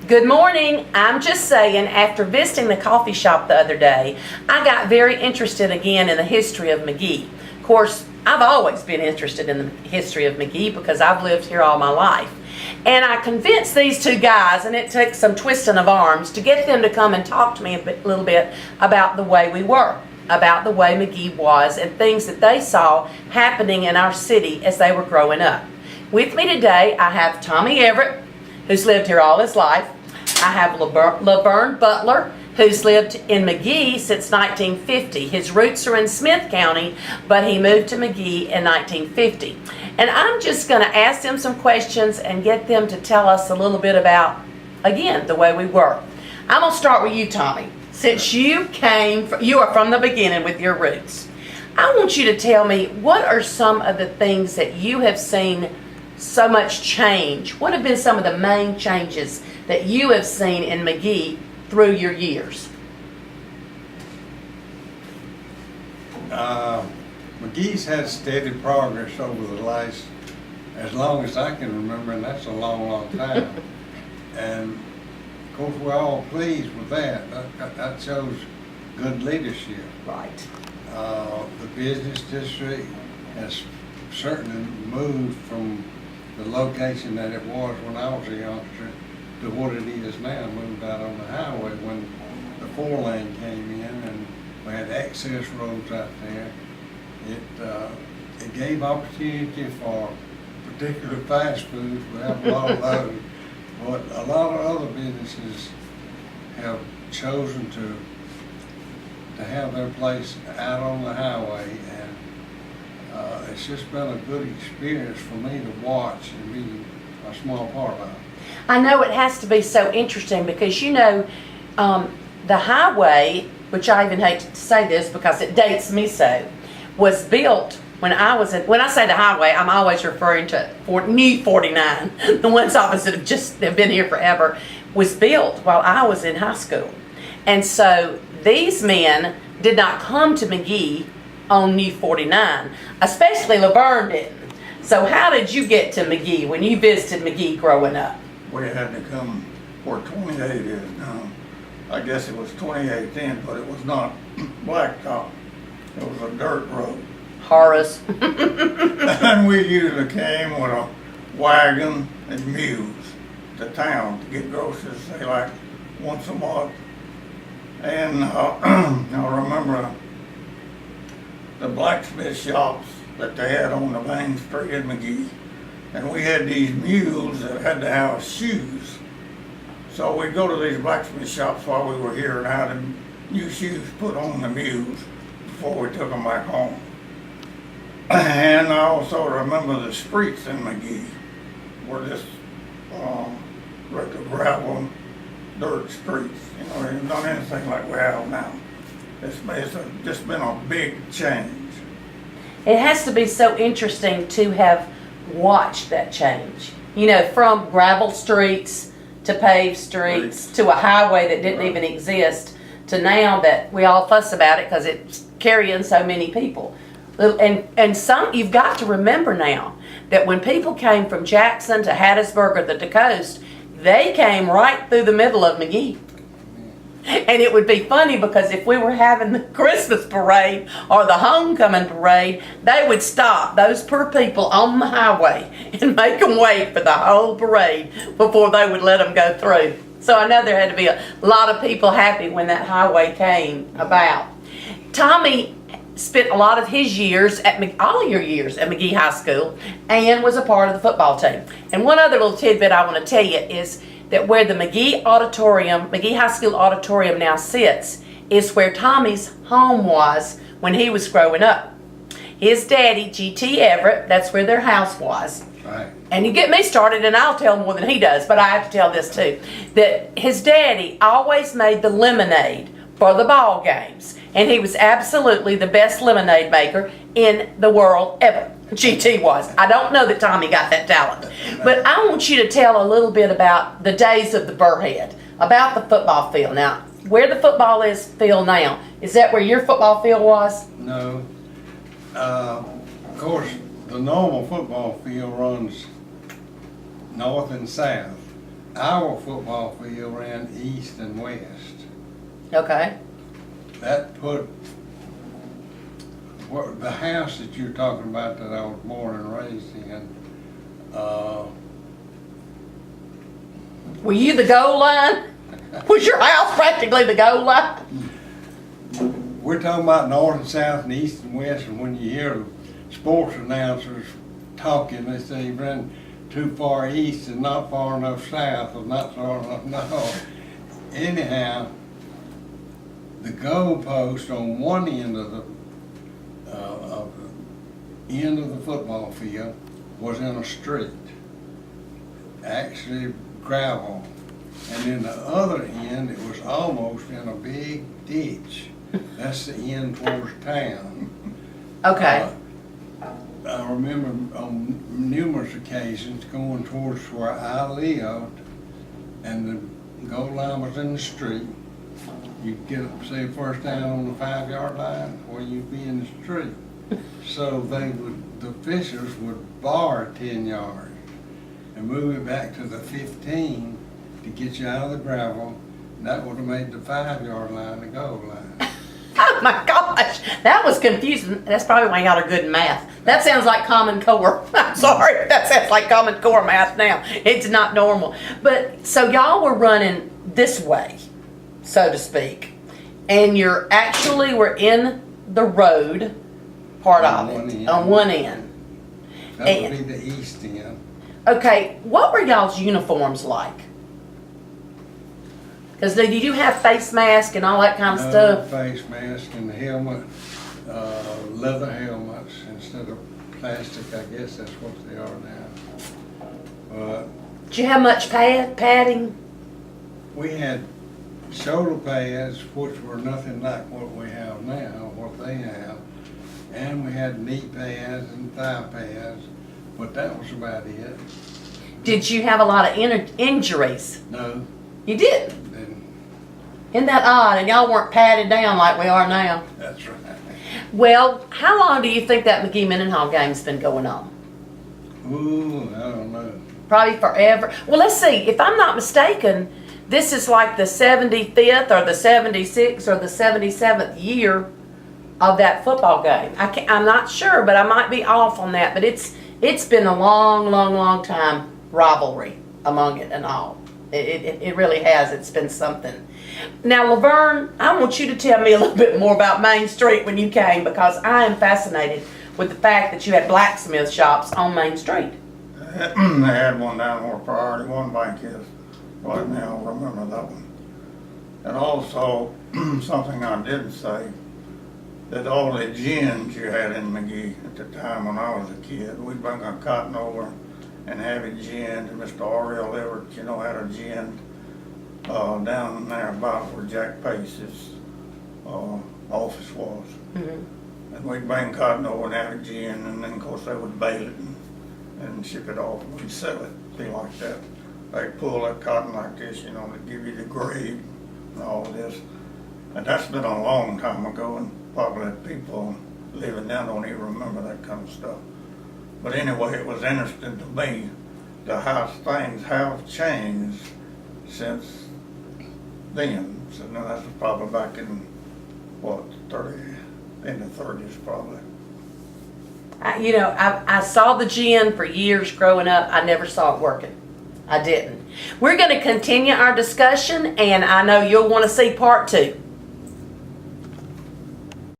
Good morning. I'm just saying, after visiting the coffee shop the other day, I got very interested again in the history of Magee. Of course, I've always been interested in the history of Magee because I've lived here all my life. And I convinced these two guys, and it took some twisting of arms, to get them to come and talk to me a little bit about the way we were, about the way Magee was, and things that they saw happening in our city as they were growing up. With me today, I have Tommy Everett, who's lived here all his life. I have Lavern Butler, who's lived in Magee since 1950. His roots are in Smith County, but he moved to Magee in 1950. And I'm just going to ask them some questions and get them to tell us a little bit about, again, the way we were. I'm going to start with you, Tommy. Since you are from the beginning with your roots, I want you to tell me, what are some of the things that you have seen so much change? What have been some of the main changes that you have seen in Magee through your years? Magee's had steady progress over the last, as long as I can remember, and that's a long, long time. And of course, we're all pleased with that. That shows good leadership. Right. The business district has certainly moved from the location that it was when I was a youngster to what it is now. Moved out on the highway when the 4-lane came in, and we had access roads out there. It gave opportunity for particular fast foods. We have a lot of those, but a lot of other businesses have chosen to have their place out on the highway, and it's just been a good experience for me to watch and be a small part of it. I know it has to be so interesting because, you know, the highway, which I even hate to say this because it dates me so, was built when I say the highway, I'm always referring to New 49. The ones opposite have been here forever, was built while I was in high school. And so these men did not come to Magee on New 49, especially Lavern didn't. So how did you get to Magee when you visited Magee growing up? We had to come where 28 is now. I guess it was 28 then, but it was not blacktop. It was a dirt road. Horace. And we usually came with a wagon and mules to town to get groceries, say like once a month. And I remember the blacksmith shops that they had on the main street in Magee. And we had these mules that had to have shoes. So we'd go to these blacksmith shops while we were here and have new shoes put on the mules before we took them back home. And I also remember the streets in Magee were just regular gravel, dirt streets. You know, they haven't done anything like we have now. It's just been a big change. It has to be so interesting to have watched that change. You know, from gravel streets to paved streets to a highway that didn't even exist to now that we all fuss about it because it's carrying so many people. And some, you've got to remember now that when people came from Jackson to Hattiesburg or the coast, they came right through the middle of Magee. And it would be funny because if we were having the Christmas parade or the homecoming parade, they would stop those poor people on the highway and make them wait for the whole parade before they would let them go through. So I know there had to be a lot of people happy when that highway came about. Tommy spent a lot of his years, all your years at Magee High School, and was a part of the football team. And one other little tidbit I want to tell you is that where the Magee High School auditorium now sits, is where Tommy's home was when he was growing up. His daddy, G.T. Everett, that's where their house was. Right. And you get me started and I'll tell more than he does, but I have to tell this too, that his daddy always made the lemonade for the ball games. And he was absolutely the best lemonade maker in the world ever. GT was. I don't know that Tommy got that talent. But I want you to tell a little bit about the days of the Burrhead, about the football field. Now, where the football field now, is that where your football field was? No. Of course, the normal football field runs north and south. our football field ran east and west. Okay. That put, the house that you're talking about that I was born and raised in, Were you the goal line? Was your house practically the goal line? we're talking about north and south and east and west, and when you hear the sports announcers talking, they say you ran too far east and not far enough south or not far enough north. Anyhow, the goalpost on one end of the football field was in a street, actually gravel, and then the other end it was almost in a big ditch. That's the end towards town. Okay. I remember on numerous occasions going towards where I lived, and the goal line was in the street. You'd get up, say, first down on the 5-yard line, or you'd be in the street. So the officials would bar 10 yards and move it back to the 15 to get you out of the gravel. And that would have made the 5-yard line the goal line. Oh my gosh, that was confusing. That's probably why y'all are good in math. That sounds like Common Core. I'm sorry, that sounds like Common Core math now. It's not normal. But so y'all were running this way, so to speak, and you're actually were in the road part On of one it end. on one end. That would be the east end. Okay, what were y'all's uniforms like? Because did you have face mask and all that kind of stuff? Face mask and helmet, leather helmets instead of plastic. I guess that's what they are now. Did you have much padding? We had shoulder pads, which were nothing like what we have now, what they have. And we had knee pads and thigh pads, but that was about it. Did you have a lot of injuries? No, You didn't. then Isn't that odd? And y'all weren't padded down like we are now. that's right. Well, how long do you think that McGee-Mendenhall game's been going on? Ooh, I don't know. Probably forever. Well, let's see. If I'm not mistaken, this is like the 75th or the 76th or the 77th year of that football game. I'm not sure, but I might be off on that. But it's been a long time rivalry among it and all. It really has. It's been something. Now, Lavern, I want you to tell me a little bit more about Main Street when you came, because I am fascinated with the fact that you had blacksmith shops on Main Street. They had one down where Priority One Bank is right now. I remember that one. And also, something I didn't say, that all the gins you had in Magee at the time when I was a kid, we'd bring a cotton over and have a gin. And Mr. Ariel Everett, had a gin down there about where Jack Pace's office was. Mm-hmm. And we'd bring cotton over and have a gin, and then of course they would bale it and ship it off, and we'd sell it, be like that. They'd pull that cotton like this, to give you the grade and all this. And that's been a long time ago, and probably people living now don't even remember that kind of stuff. But anyway, it was interesting to me how things have changed since then. So now that's probably back in, in the 30s probably. I saw the gin for years growing up. I never saw it working. I didn't. We're going to continue our discussion, and I know you'll want to see part 2.